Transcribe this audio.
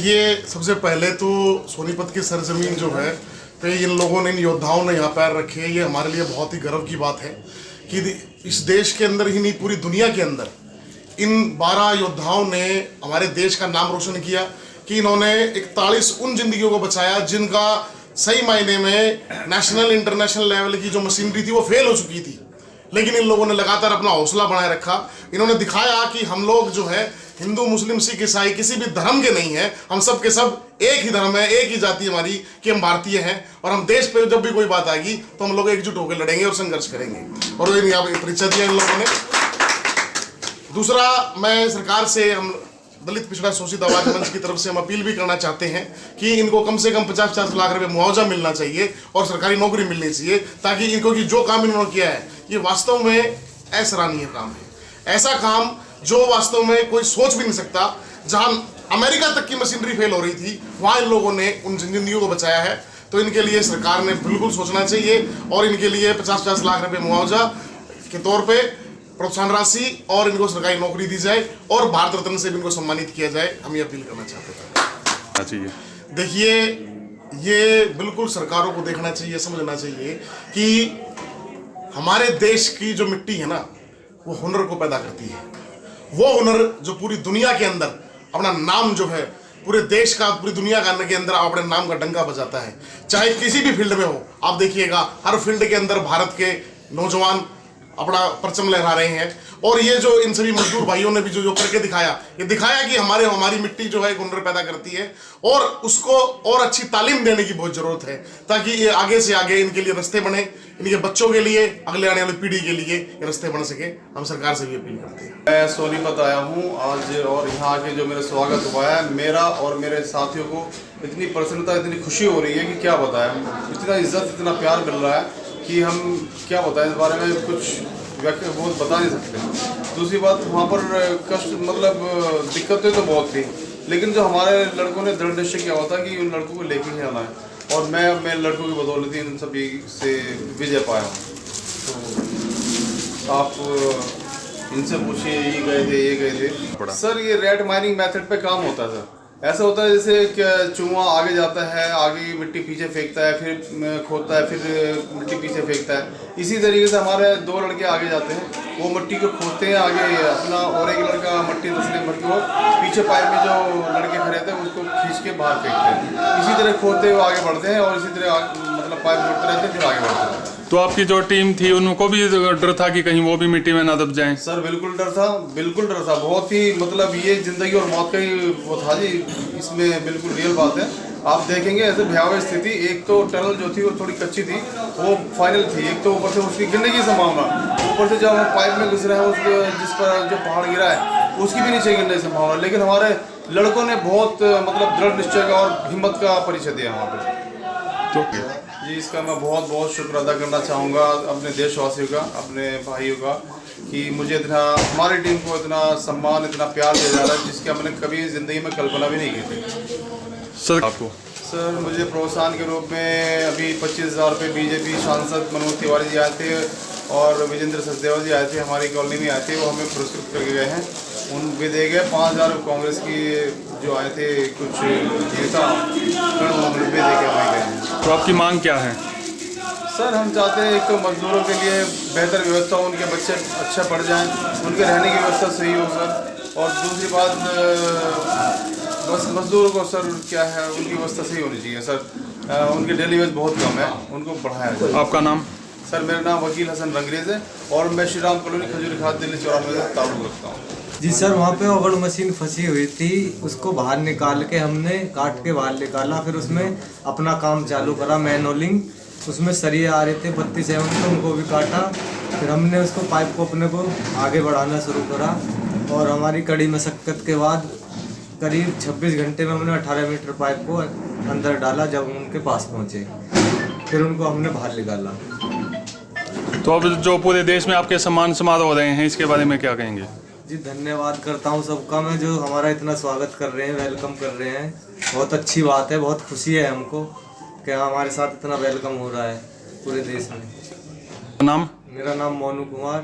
देखिए, सबसे पहले तो सोनीपत की सरजमीन जो है पे इन लोगों ने, इन योद्धाओं ने यहाँ पैर रखे, ये हमारे लिए बहुत ही गर्व की बात है कि इस देश के अंदर ही नहीं, पूरी दुनिया के अंदर इन 12 योद्धाओं ने हमारे देश का नाम रोशन किया कि इन्होंने 41 उन जिंदगियों को बचाया जिनका सही मायने में नेशनल इंटरनेशनल लेवल की जो मशीनरी थी वो फेल हो चुकी थी। लेकिन इन लोगों ने लगातार अपना हौसला बनाए रखा। इन्होंने दिखाया कि हम लोग जो है हिंदू, मुस्लिम, सिख, ईसाई किसी भी धर्म के नहीं हैं, हम सब के सब एक ही धर्म है, एक ही जाति हमारी कि हम भारतीय हैं। और हम देश पे जब भी कोई बात आएगी तो हम लोग एकजुट होकर लड़ेंगे और संघर्ष करेंगे। और यहाँ पे परिचय दिया इन लोगों ने। दूसरा, मैं सरकार से, हम दलित पिछड़ा शोषित आवाज मंच की तरफ से हम अपील भी करना चाहते हैं कि इनको कम से कम 50-50 लाख रुपए मुआवजा मिलना चाहिए और सरकारी नौकरी मिलनी चाहिए, ताकि इनको की जो काम इन्होंने किया है ये वास्तव में असराहनीय काम है। ऐसा काम जो वास्तव में कोई सोच भी नहीं सकता। जहां अमेरिका तक की मशीनरी फेल हो रही थी, वहां इन लोगों ने उन जिंदगियों को बचाया है। तो इनके लिए सरकार ने बिल्कुल सोचना चाहिए और इनके लिए 50-50 लाख रुपए मुआवजा के तौर पे प्रोत्साहन राशि और इनको सरकारी नौकरी दी जाए और भारत रत्न से भी इनको सम्मानित किया जाए। हम ये अपील करना चाहते हैं। देखिए, ये बिल्कुल सरकारों को देखना चाहिए, समझना चाहिए कि हमारे देश की जो मिट्टी है ना, वो हुनर को पैदा करती है। वो हुनर जो पूरी दुनिया के अंदर अपना नाम जो है, पूरे देश का, पूरी दुनिया के अंदर अपने नाम का डंका बजाता है। चाहे किसी भी फील्ड में हो, आप देखिएगा हर फील्ड के अंदर भारत के नौजवान अपना परचम लहरा रहे हैं। और ये जो इन सभी मजदूर भाइयों ने भी जो करके दिखाया, ये दिखाया कि हमारी मिट्टी जो है हुनर पैदा करती है और उसको और अच्छी तालीम देने की बहुत जरूरत है, ताकि ये आगे से आगे इनके लिए रास्ते बने, इनके बच्चों के लिए, अगले आने वाली पीढ़ी के लिए ये रास्ते बन सके। हम सरकार से भी अपील करते हैं। मैं सोनीपत आया हूँ आज और यहाँ आके जो मेरा स्वागत हुआ है, मेरा और मेरे साथियों को इतनी प्रसन्नता, इतनी खुशी हो रही है कि क्या बताएं। इतना इज्जत, इतना प्यार मिल रहा है कि हम क्या बताएं, इस बारे में कुछ बहुत बता नहीं सकते। दूसरी बात, वहाँ पर कष्ट, मतलब दिक्कतें तो बहुत थी, लेकिन जो हमारे लड़कों ने दृढ़ निश्चय किया हुआ था कि उन लड़कों को लेके ही आना है, और मैं मेरे लड़कों की बदौलत इन सभी से विजय पाया हूँ। तो आप इनसे पूछिए, ये गए थे सर। ये रेड माइनिंग मेथड पे काम होता है सर। ऐसा होता है जैसे कि चूहा आगे जाता है, आगे मिट्टी पीछे फेंकता है, फिर खोदता है, फिर मिट्टी पीछे फेंकता है। इसी तरीके से हमारे 2 लड़के आगे जाते हैं, वो मिट्टी को खोदते हैं आगे अपना, और एक लड़का मट्टी तसले भर के वो पीछे पाइप में जो लड़के खड़े थे उसको खींच के बाहर फेंकते हैं। इसी तरह खोदते हुए आगे बढ़ते हैं और इसी तरह मतलब पाइप जोड़ते रहते हैं, फिर आगे बढ़ते रहते हैं। तो आपकी जो टीम थी उनको भी डर था कि कहीं वो भी मिट्टी में ना दब जाएं? सर बिल्कुल डर था, बिल्कुल डर था। बहुत ही, मतलब ये जिंदगी और मौत का ही वो था जी, इसमें बिल्कुल रियल बात है। आप देखेंगे ऐसे भयावह स्थिति। एक तो टनल जो थी वो थोड़ी कच्ची थी, वो फाइनल थी। एक तो ऊपर से उसकी गिरने की संभावना, ऊपर से जब हम पाइप में घुस रहे हैं उसको, जिस पर जो पहाड़ गिरा है उसकी भी नीचे गिरने की संभावना। लेकिन हमारे लड़कों ने बहुत मतलब दृढ़ निश्चय का और हिम्मत का परिचय दिया वहाँ पर। तो जी, इसका मैं बहुत बहुत शुक्र अदा करना चाहूँगा अपने देशवासियों का, अपने भाइयों का, कि मुझे इतना, हमारी टीम को इतना सम्मान, इतना प्यार दिया जा रहा है, जिसकी हमने कभी ज़िंदगी में कल्पना भी नहीं की थी। सर आपको? सर मुझे प्रोत्साहन के रूप में अभी 25,000 रुपये बीजेपी सांसद मनोज तिवारी जी आए थे और विजेंद्र सचदेवा जी आए थे, हमारी कॉलोनी में आए थे, वो हमें पुरस्कृत करके गए हैं। उन भी दे गए 5,000 कांग्रेस की जो आए थे कुछ नेता, उन्होंने भी दे के हमें गए हैं। तो आपकी मांग क्या है? सर हम चाहते हैं एक तो मजदूरों के लिए बेहतर व्यवस्था हो, उनके बच्चे अच्छा पढ़ जाएं, उनके रहने की व्यवस्था सही हो सर। और दूसरी बात, बस मजदूरों को सर क्या है, उनकी व्यवस्था सही होनी चाहिए सर। उनके डेली वेज बहुत कम है, उनको बढ़ाया जाए। आपका नाम? सर मेरा नाम वकील हसन रंगरेज है और मैं श्री राम कॉलोनी, खजूरी खाद, दिल्ली 94 से ताल्लुक़ रखता हूँ। जी सर, वहाँ पे ओवर मशीन फंसी हुई थी, उसको बाहर निकाल के हमने काट के बाहर निकाला, फिर उसमें अपना काम चालू करा, मैनोलिंग। उसमें सरिये आ रहे थे 32 एम के, उनको भी काटा। फिर हमने उसको पाइप को अपने को आगे बढ़ाना शुरू करा और हमारी कड़ी मशक्क़त के बाद करीब 26 घंटे में हमने 18 मीटर पाइप को अंदर डाला। जब हम उनके पास पहुँचे फिर उनको हमने बाहर निकाला। तो अब जो पूरे देश में आपके सम्मान समारोह हो रहे हैं, इसके बारे में क्या कहेंगे? जी धन्यवाद करता हूँ सबका मैं, जो हमारा इतना स्वागत कर रहे हैं, वेलकम कर रहे हैं। बहुत अच्छी बात है, बहुत खुशी है हमको कि हमारे साथ इतना वेलकम हो रहा है पूरे देश में। नाम? मेरा नाम मोनू कुमार।